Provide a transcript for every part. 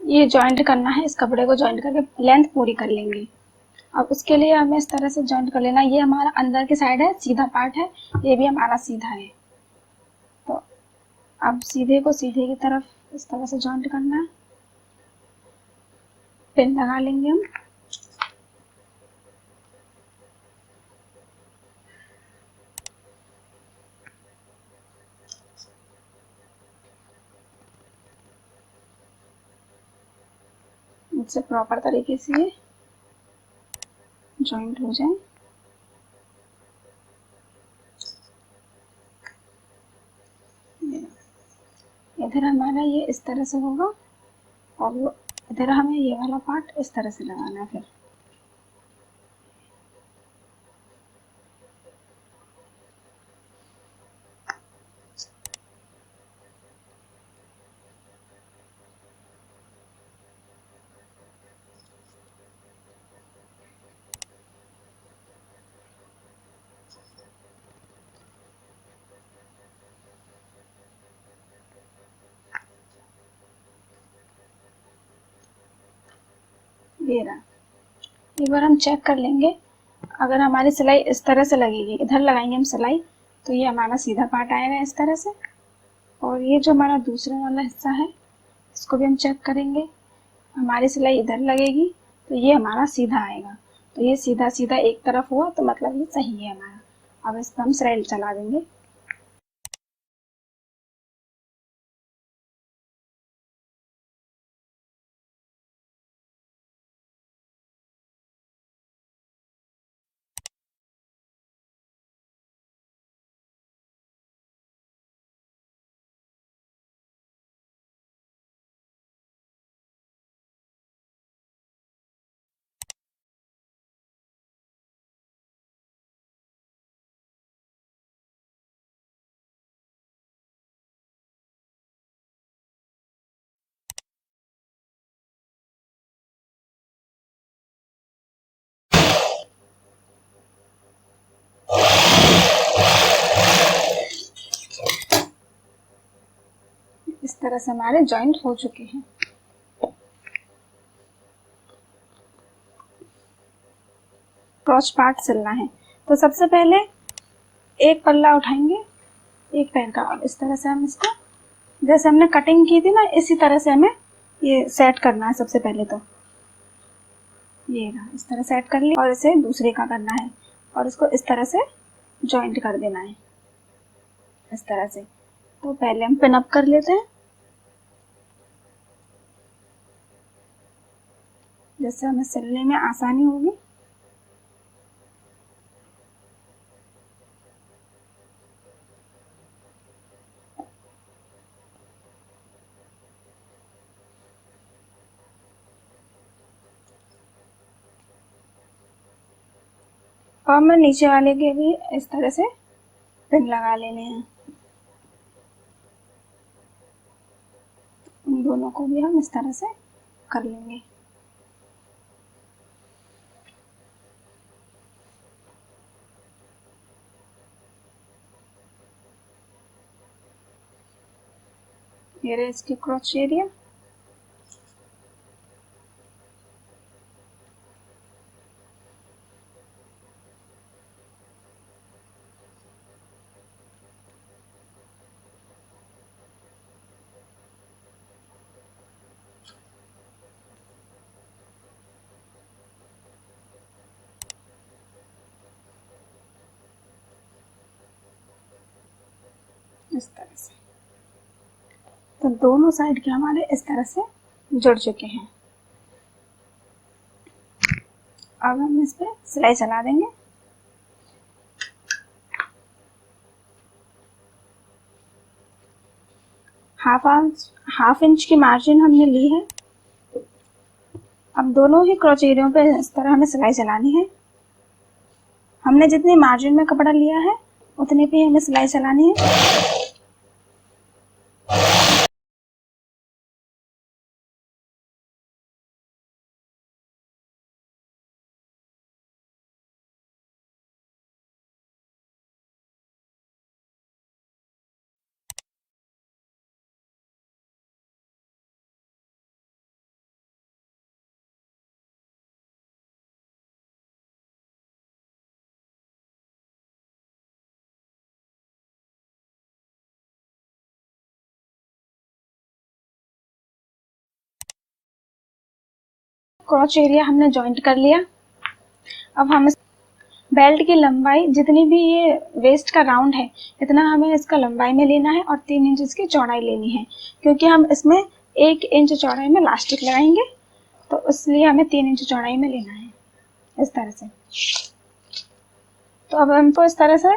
ये जॉइंट करना है, इस कपड़े को जॉइंट करके लेंथ पूरी कर लेंगे। अब उसके लिए हमें इस तरह से जॉइंट कर लेना। ये हमारा अंदर की साइड है, सीधा पार्ट है, ये भी हमारा सीधा है। तो अब सीधे को सीधे की तरफ इस तरह से जॉइंट करना है। पिन लगा लेंगे हम। इससे प्रॉपर तरीके से ये जॉइंट हो जाए। इधर हमारा ये इस तरह से होगा और वो इधर हमें ये वाला पार्ट इस तरह से लगाना है। फिर ये रहा। एक बार हम चेक कर लेंगे, अगर हमारी सिलाई इस तरह से लगेगी, इधर लगाएंगे हम सिलाई, तो ये हमारा सीधा पार्ट आएगा इस तरह से। और ये जो हमारा दूसरा वाला हिस्सा है, इसको भी हम चेक करेंगे। हमारी सिलाई इधर लगेगी तो ये हमारा सीधा आएगा। तो ये सीधा सीधा एक तरफ हुआ तो मतलब ये सही है हमारा। अब इस पर हम सिलाई चला देंगे। इस तरह से हमारे जॉइंट हो चुके हैं। क्रॉच पार्ट सिलना है तो सबसे पहले एक पल्ला उठाएंगे एक पैर का, और इस तरह से हम इसको जैसे हमने कटिंग की थी ना, इसी तरह से हमें ये सेट करना है। सबसे पहले तो ये रहा, इस तरह सेट कर लिया, और इसे दूसरे का करना है और इसको इस तरह से जॉइंट कर देना है इस तरह से। तो पहले हम पिन अप कर लेते हैं, जिससे हमें सिलने में आसानी होगी। और हमें नीचे वाले के भी इस तरह से पिन लगा लेने हैं। इन दोनों को भी हम इस तरह से कर लेंगे। ये रहे इसके क्रॉच एरिया। इस तरह से तो दोनों साइड के हमारे इस तरह से जुड़ चुके हैं। अब हम इस पे सिलाई चला देंगे। हाफ इंच की मार्जिन हमने ली है। अब दोनों ही क्रॉच एरियो पे इस तरह हमें सिलाई चलानी है। हमने जितनी मार्जिन में कपड़ा लिया है उतने पे हमें सिलाई चलानी है। क्रॉच एरिया हमने जॉइंट कर लिया। अब हम बेल्ट की लंबाई जितनी भी ये वेस्ट का राउंड है इतना हमें इसका लंबाई में लेना है और 3 इंच इसकी चौड़ाई लेनी है, क्योंकि हम इसमें 1 इंच चौड़ाई में इलास्टिक लगाएंगे, तो इसलिए हमें 3 इंच चौड़ाई में लेना है इस तरह से। तो अब हमको इस तरह से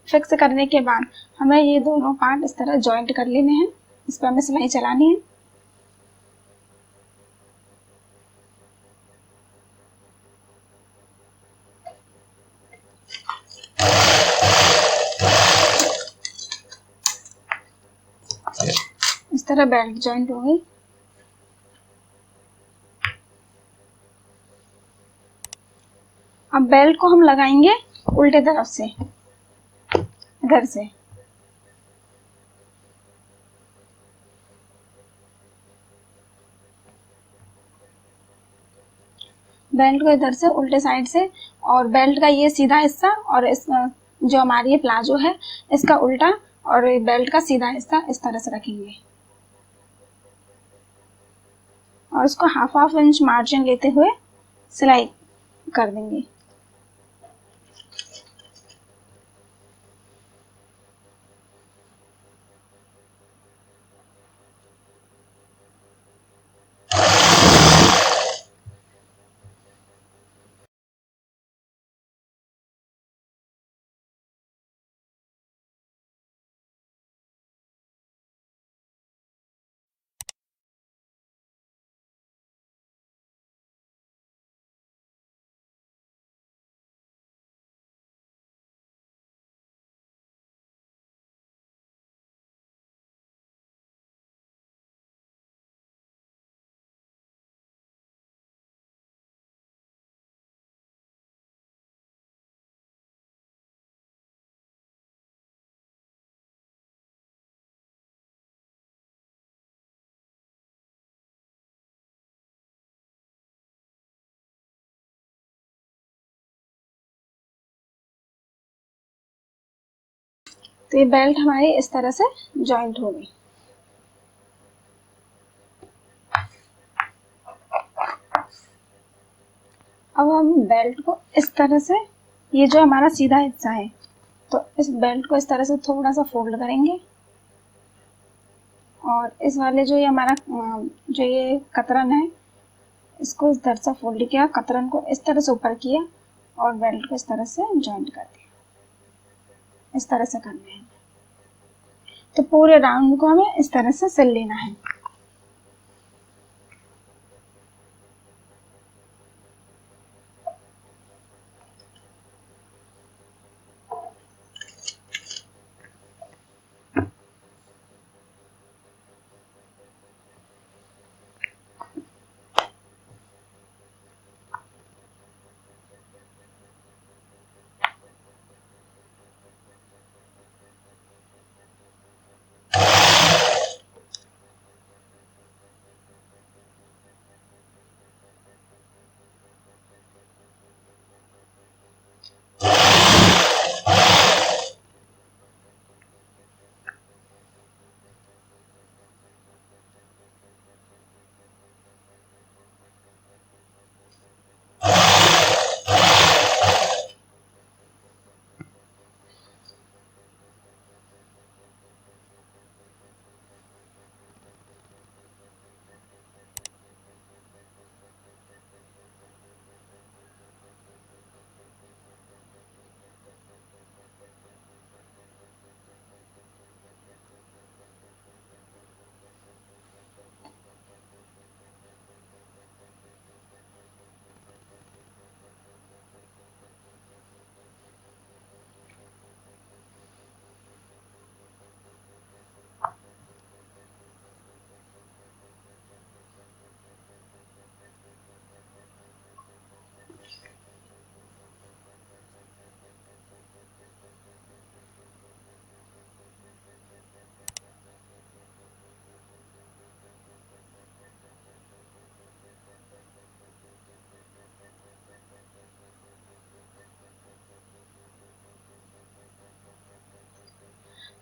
फिक्स करने के बाद हमें ये दोनों पार्ट इस तरह जॉइंट कर लेने हैं। इस पर हमें सिलाई चलानी है। इस तरह बेल्ट जॉइंट हो गई। अब बेल्ट को हम लगाएंगे उल्टे तरफ से, इधर से। बेल्ट को इधर से उल्टे साइड से, और बेल्ट का ये सीधा हिस्सा और इस जो हमारी ये प्लाजो है इसका उल्टा, और बेल्ट का सीधा हिस्सा इस तरह से रखेंगे और इसको हाफ इंच मार्जिन लेते हुए सिलाई कर देंगे। तो ये बेल्ट हमारी इस तरह से जॉइंट हो गई। अब हम बेल्ट को इस तरह से, ये जो हमारा सीधा हिस्सा है, तो इस बेल्ट को इस तरह से थोड़ा सा फोल्ड करेंगे और इस वाले जो ये हमारा जो ये कतरन है इसको इस तरह से फोल्ड किया, कतरन को इस तरह से ऊपर किया और बेल्ट को इस तरह से जॉइंट कर दिया। इस तरह से करना है। तो पूरे राउंड को हमें इस तरह से सिल लेना है।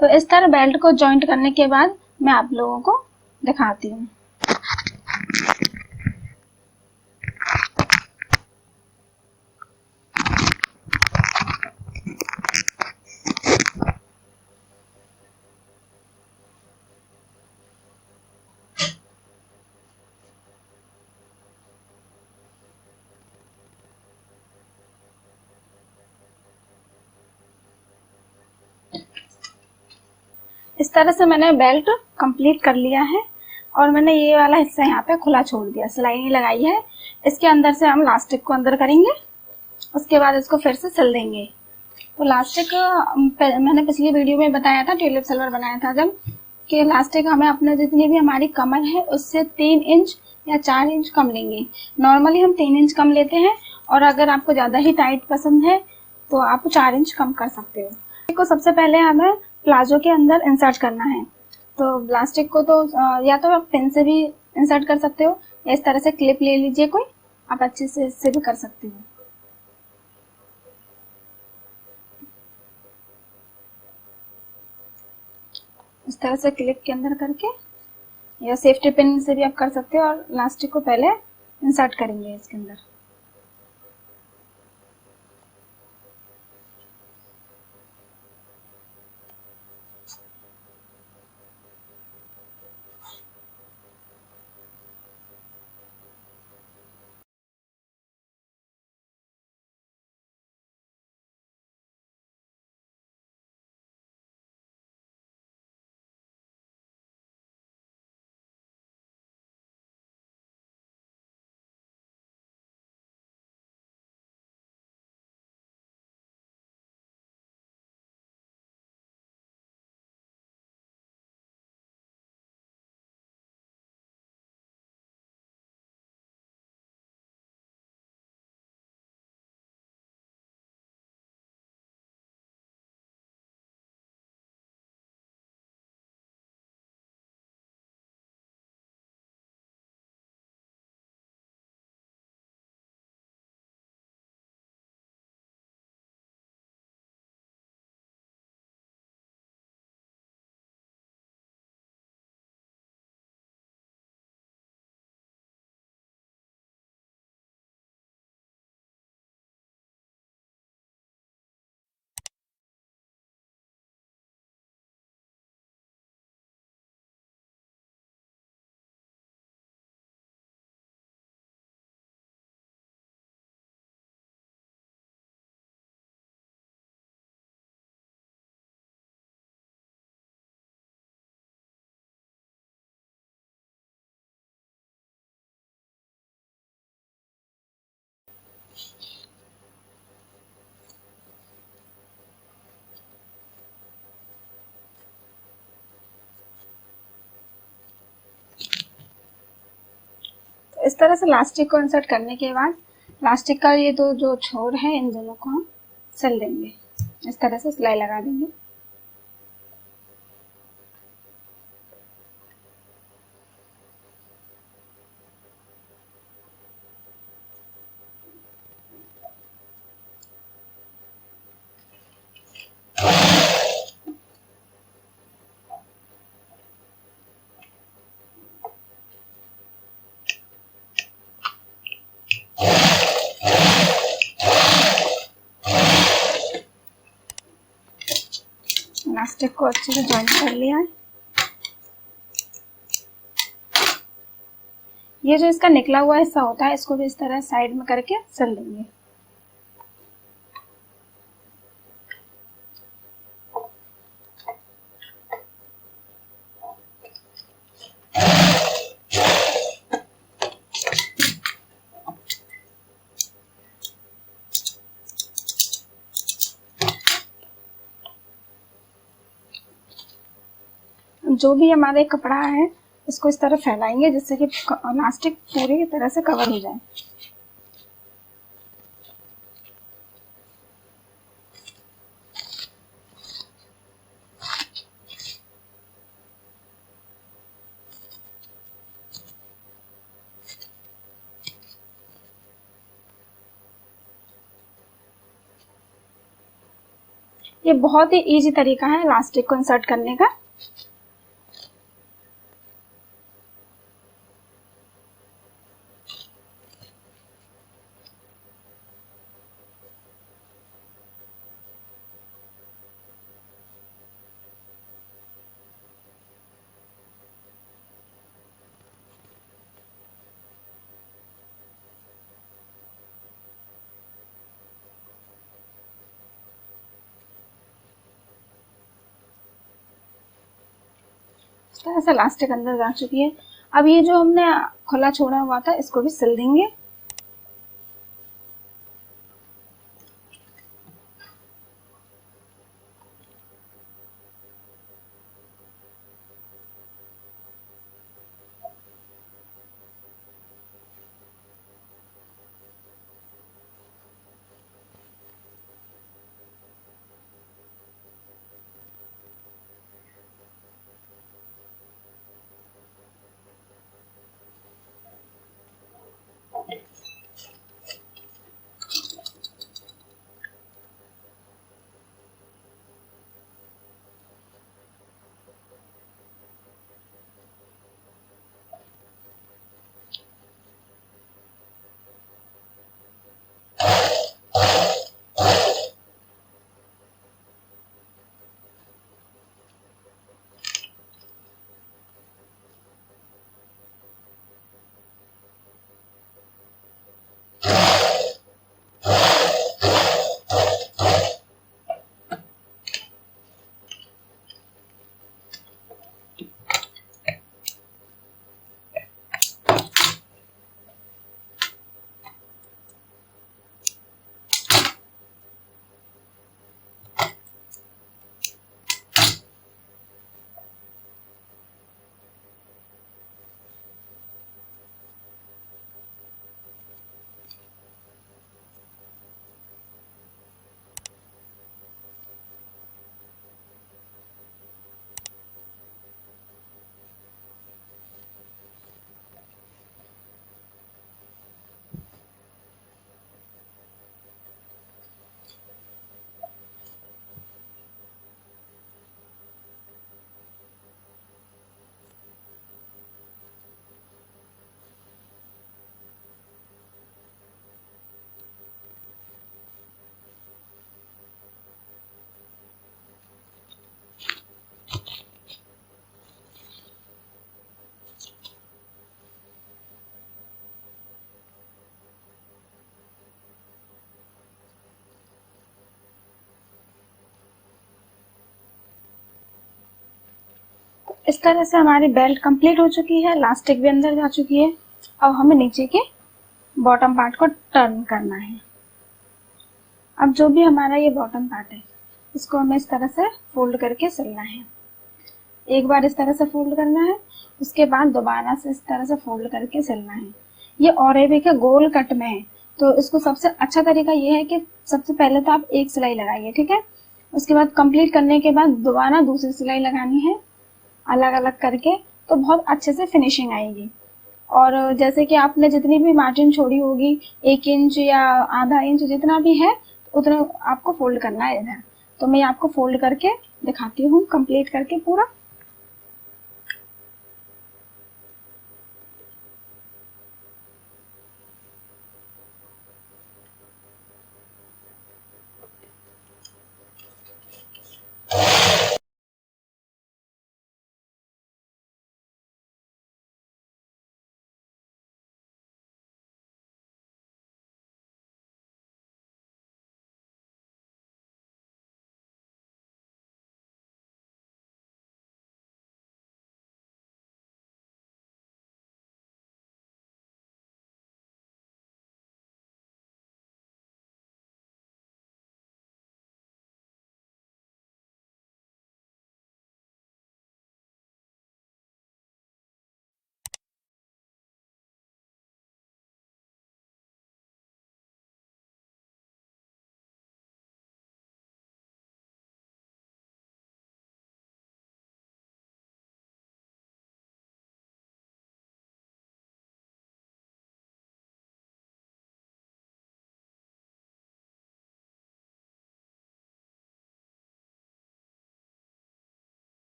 तो इस तरह बेल्ट को जॉइंट करने के बाद मैं आप लोगों को दिखाती हूँ। इस तरह से मैंने बेल्ट कंप्लीट कर लिया है और मैंने ये वाला हिस्सा यहाँ पे खुला छोड़ दिया, सिलाई नहीं लगाई है। इसके अंदर से हम लास्टिक को अंदर करेंगे, उसके बाद इसको फिर से सिल देंगे। तो लास्टिक मैंने पिछली वीडियो में बताया था, ट्यूलिप सलवार बनाया था जब, कि लास्टिक हमें अपने जितनी भी हमारी कमर है उससे 3 इंच या 4 इंच कम लेंगे। नॉर्मली हम 3 इंच कम लेते हैं, और अगर आपको ज़्यादा ही टाइट पसंद है तो आप 4 इंच कम कर सकते हो। को सबसे पहले हमें प्लाजो के अंदर इंसर्ट करना है। तो प्लास्टिक को तो या तो आप पेन से भी इंसर्ट कर सकते हो, या इस तरह से क्लिप ले लीजिए कोई, आप अच्छे से इससे भी कर सकते हो। इस तरह से क्लिप के अंदर करके, या सेफ्टी पिन से भी आप कर सकते हो, और प्लास्टिक को पहले इंसर्ट करेंगे इसके अंदर। इस तरह से लास्टिक को इंसर्ट करने के बाद लास्टिक का ये दो जो छोर है, इन दोनों को हम सिल देंगे। इस तरह से सिलाई लगा देंगे। लास्टिक को अच्छे से जॉइन कर लिया है। ये जो इसका निकला हुआ हिस्सा होता है, इसको भी इस तरह साइड में करके सिल देंगे। जो भी हमारे कपड़ा है इसको इस तरह फैलाएंगे जिससे कि लास्टिक पूरी तरह से कवर हो जाए। ये बहुत ही इजी तरीका है लास्टिक को इंसर्ट करने का। तो ऐसा इलास्टिक अंदर जा चुकी है। अब ये जो हमने खुला छोड़ा हुआ था इसको भी सिल देंगे। इस तरह से हमारी बेल्ट कंप्लीट हो चुकी है, इलास्टिक भी अंदर जा चुकी है। अब हमें नीचे के बॉटम पार्ट को टर्न करना है। अब जो भी हमारा ये बॉटम पार्ट है इसको हमें इस तरह से फोल्ड करके सिलना है। एक बार इस तरह से फोल्ड करना है, उसके बाद दोबारा से इस तरह से फोल्ड करके सिलना है। ये ऑरेबिक है, गोल कट में है, तो इसको सबसे अच्छा तरीका ये है कि सबसे पहले तो आप एक सिलाई लगाइए, ठीक है। उसके बाद कंप्लीट करने के बाद दोबारा दूसरी सिलाई लगानी है अलग अलग करके, तो बहुत अच्छे से फिनिशिंग आएगी। और जैसे कि आपने जितनी भी मार्जिन छोड़ी होगी 1 इंच या आधा इंच जितना भी है उतना आपको फोल्ड करना है इधर। तो मैं आपको फोल्ड करके दिखाती हूँ कंप्लीट करके पूरा।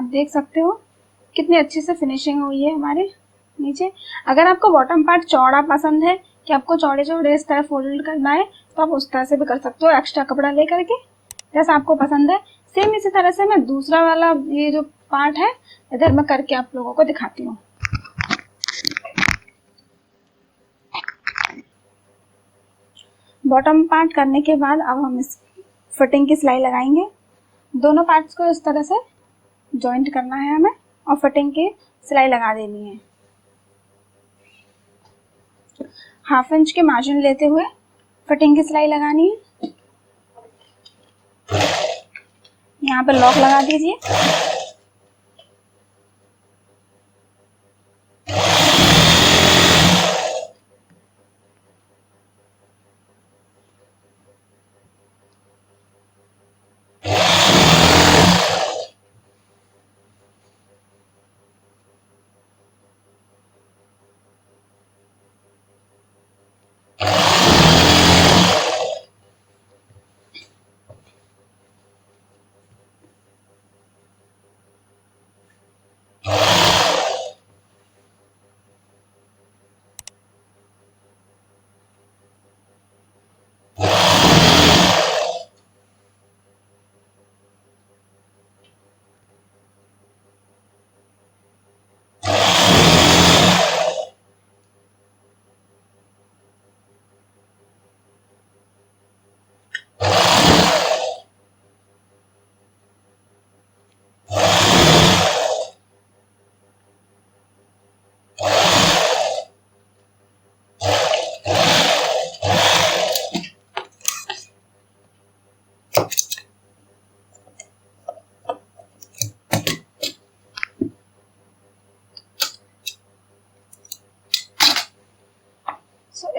देख सकते हो कितनी अच्छी से फिनिशिंग हुई है हमारे नीचे। अगर आपको बॉटम पार्ट चौड़ा पसंद है कि आपको चौड़े चौड़े इस तरह फोल्ड करना है तो आप उस तरह से भी कर सकते हो, एक्स्ट्रा कपड़ा ले करके, जैसा आपको पसंद है। सेम इसी तरह से मैं दूसरा वाला ये जो पार्ट है इधर मैं करके आप लोगों को दिखाती हूँ। बॉटम पार्ट करने के बाद अब हम इस फिटिंग की सिलाई लगाएंगे। दोनों पार्ट्स को इस तरह से जॉइंट करना है हमें और फिटिंग की सिलाई लगा देनी है। 1/2 इंच के मार्जिन लेते हुए फिटिंग की सिलाई लगानी है। यहाँ पर लॉक लगा दीजिए।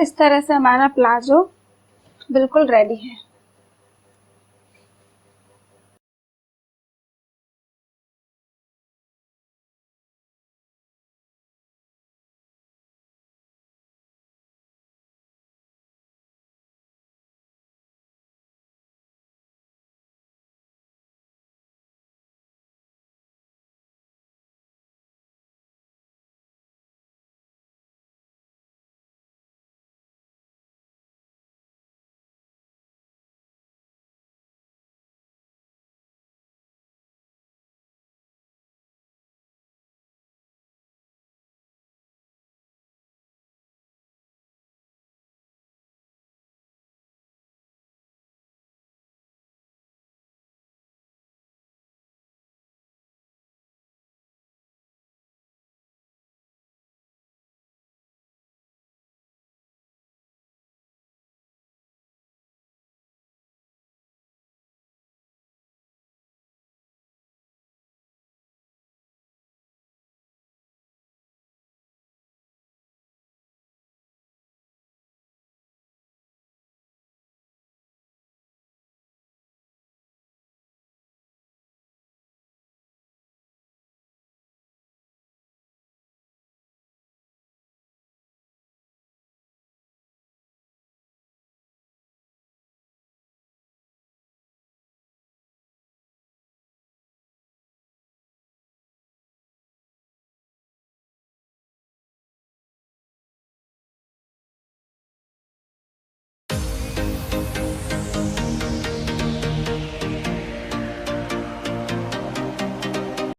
इस तरह से हमारा प्लाजो बिल्कुल रेडी है।